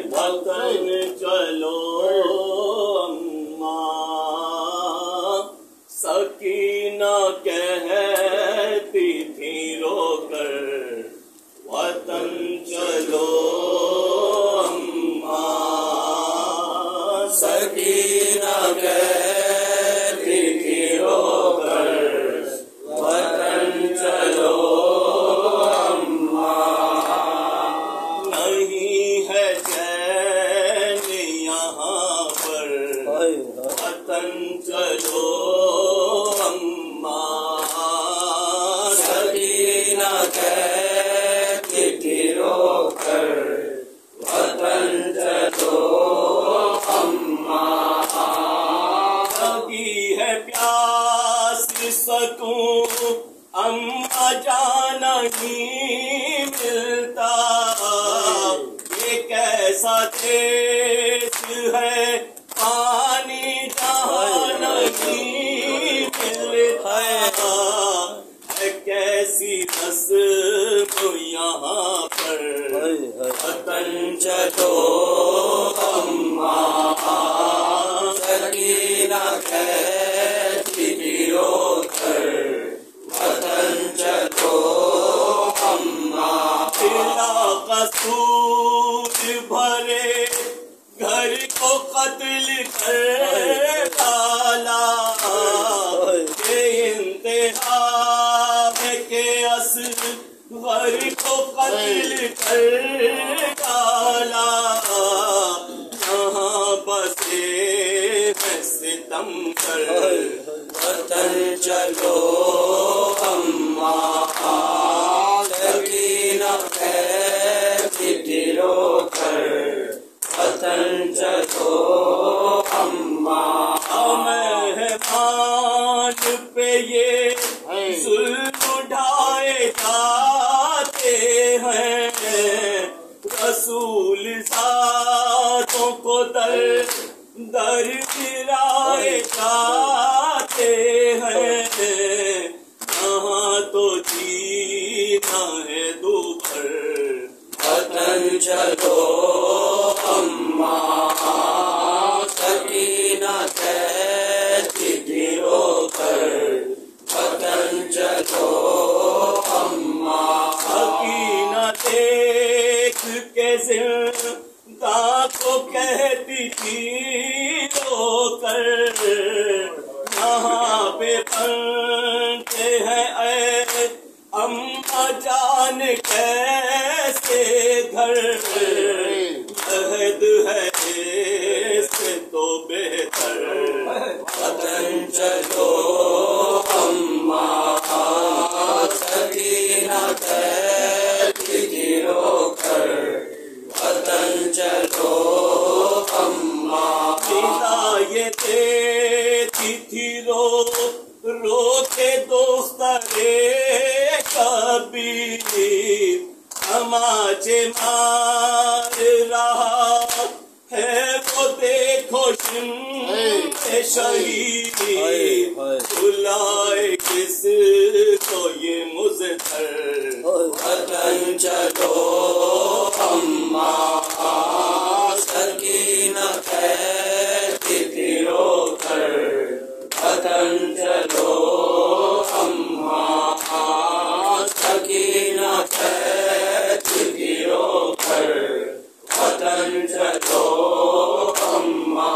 वतन चलो अम्मा, सकीना कहती थी रोकर, वतन चलो अम्मा, सकीना कहती थी रोकर, वतन चलो अम्मा। नहीं है चैन यहाँ पर, वतन चलो अम्मा, सकीना कहती थी रोकर, वतन चलो अम्मा। लगी है प्यास सकूं अम्मा जान नहीं मिलता, ये कैसा देश है पानी जहाँ नहीं मिलता, है कैसी रस्म यहाँ पर, वतन चलो अम्मा, सकीना कहती थी रोकर, वतन चलो अम्मा। बिला कसूर भरे घर को कत्ल कर डाला, के इंतहार के असगर को कत्ल कर डाला, यहाँ बसे है सितम कर, वतन चलो अम्मा, सकीना कहती थी रोकर, वतन चलो अम्मा। मेहमान पे ये जुल्म उठाए जाते हैं, रसूल सातों को दर दर गिराए जाते हैं, यहाँ तो जीना है दूभर, वतन चलो अम्मा, सकीना कहती थी रोकर, वतन चलो अम्मा। सकीना देख के जिंदा को कहती थी रोकर, यहाँ पे बनते हैं ऐ अम्मा जान कैसे घर, शहद है इससे तो बेहतर, वतन चलो अम्मा, सकीना कहती थी रोकर, वतन चलो अम्मा। पिता ये देती थी रो के दोस्तरे कबीर, समाजे मार रहा है वो देखो शहीद, बुलाए किस को ये मुज़फ़्फ़र, वतन चलो अम्मा, सकीना कहती थी रोकर, वतन चलो अम्मा, सकीना कहती थी रोकर, वतन चलो अम्मा।